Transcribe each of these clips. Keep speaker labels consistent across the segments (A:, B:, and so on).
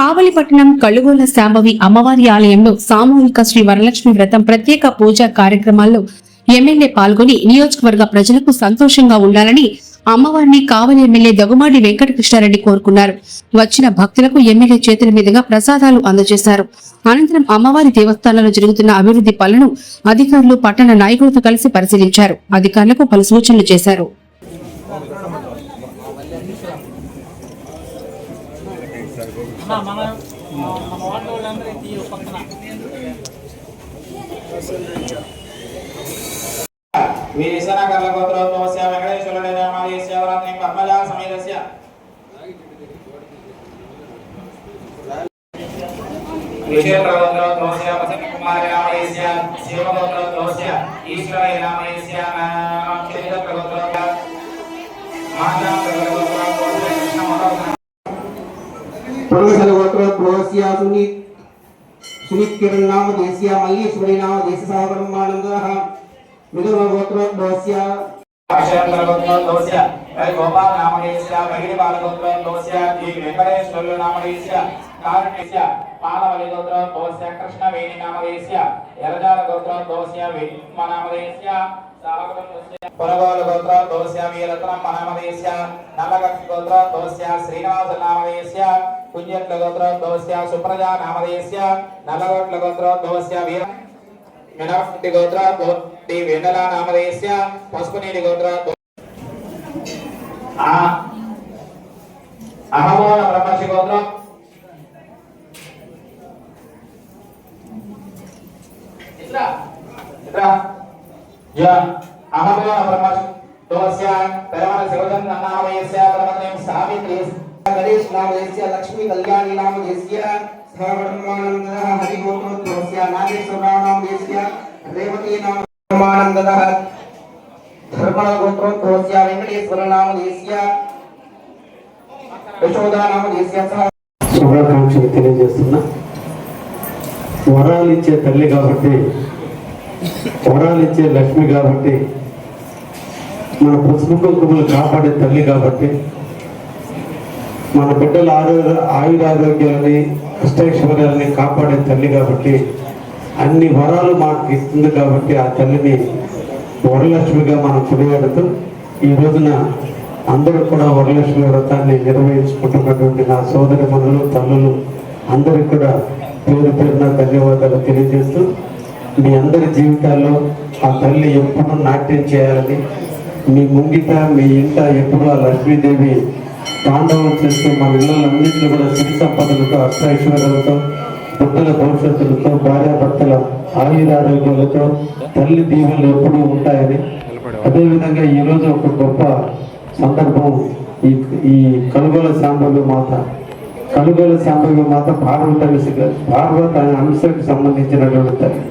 A: కావలిపట్టణం కళ్ళుగోల శాంభవి అమ్మవారి ఆలయంలో సామూహిక శ్రీ వరలక్ష్మి వ్రతం ప్రత్యేక పూజా కార్యక్రమాల్లో ఎమ్మెల్యే పాల్గొని నియోజకవర్గ ప్రజలకు సంతోషంగా ఉండాలని అమ్మవారిని కావలి ఎమ్మెల్యే దగుమాడి వెంకటకృష్ణారెడ్డి కోరుకున్నారు. వచ్చిన భక్తులకు ఎమ్మెల్యే చేతుల మీదుగా ప్రసాదాలు అందజేశారు. అనంతరం అమ్మవారి దేవస్థానంలో జరుగుతున్న అభివృద్ధి పనులను అధికారులు పట్టణ నాయకులతో కలిసి పరిశీలించారు. అధికారులకు పలు సూచనలు చేశారు.
B: सुनीत किरण नाम देशिया मल्लीश्वरी नाम देश सागरमानंदः विदुर गोत्र दोस्या आशंकर गोत्र दोस्या गोपाल नाम देशिया भगिनीपाल गोत्र दोस्या जी वेंकटेश्वर नाम देशिया कारणेस्या पालवली गोत्र दोस्या कृष्णवेणी नाम देशिया यरजाल गोत्र दोस्या वेणुमा नाम देशिया सागरम दोस्या परगोल गोत्र दोस्या वीररत्नम नाम देशिया नलगक्ष गोत्र दोस्या श्रीनिवास नाम देशिया पुण्यत्ल गोत्र दोस्या सुप्रजा नाम देशिया नलगोट्ल गोत्र दोस्या वीर मेनावति गोत्र दी वेंडला नाम देशिया पस्कुनीली गोत्र अहमोन ब्रह्मर्षि गोत्र इत्रा या अहमोन ब्रह्मर्षि दोस्या परमन शिवजन नाम देशिया परमन सावित्री गणेश नाम देशिया लक्ष्मी कल्याणी नाम देशिया सर्वधर्मानंदः हरिगोत्र दोस्या नागेश्वर नाम देशिया रेवती नाम धर्मानंदः धर्मण गोत्र दोस्या वेंकटेश्वर नाम देशिया यशोदा नाम देशिया
C: శుభాకాంక్షలు తెలియజేస్తున్నా. వరాలిచ్చే తల్లి కాబట్టి, వరాలిచ్చే లక్ష్మి కాబట్టి, మన పసుపు కుంకుమలు కాపాడే తల్లి కాబట్టి, మన బిడ్డల ఆయురారోగ్యాలని అష్టైశ్వర్యాలని కాపాడే తల్లి కాబట్టి, అన్ని వరాలు మాకు ఇస్తుంది కాబట్టి ఆ తల్లిని వరలక్ష్మిగా మనం కొనియాడుతూ ఈ రోజున అందరూ కూడా వరలక్ష్మి వ్రతాన్ని నిర్వహించుకుంటున్నటువంటి నా సోదరి మనులు తల్లులు అందరికీ కూడా పేరు పేరున ధన్యవాదాలు తెలియజేస్తూ, మీ అందరి జీవితాల్లో ఆ తల్లి ఎప్పుడు నాట్యం చేయాలని, మీ ముంగిట మీ ఇంట ఎప్పుడు ఆ లక్ష్మీదేవి తాండవం చేస్తూ మన ఇళ్ళన్నింటిలో కూడా సిరి సంపదలతో అష్టైశ్వర్యాలతో బిడ్డల భవిష్యత్తులతో భార్యాభర్తల ఆయురారోగ్యాలతో తల్లి దీవెనలు ఎప్పుడూ ఉంటాయని, అదేవిధంగా ఈరోజు ఒక గొప్ప సందర్భం ఈ కలుగోల శాంభవి మాత పార్వతి అంశానికి సంబంధించినటువంటి తల్లి,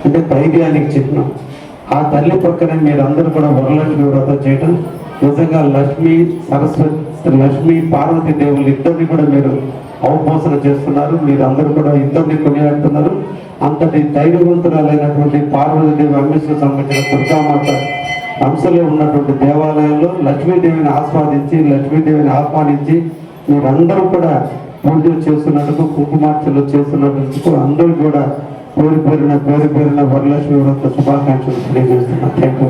C: అంటే ధైర్యానికి చిహ్నం. ఆ తల్లి పక్కన మీరందరూ కూడా వరలక్ష్మి వ్రతం చేయడం నిజంగా లక్ష్మి పార్వతి దేవులు ఇద్దరిని కూడా మీరు అవపోసన చేస్తున్నారు. మీరందరూ కూడా ఇద్దరిని కొనియాడుతున్నారు. అంతటి ధైర్యవంతురాలైనటువంటి పార్వతీదేవి అంశకు సంబంధించిన దుర్గామాత అంశలో ఉన్నటువంటి దేవాలయంలో లక్ష్మీదేవిని ఆహ్వానించి మీరందరూ కూడా పూజలు చేస్తున్నందుకు, కుంకుమార్చలు చేస్తున్నందుకు అందరూ కూడా పేరు పేరున వరలక్ష్మి వ్రత శుభాకాంక్షలు తెలియజేస్తున్నారు. Thank you.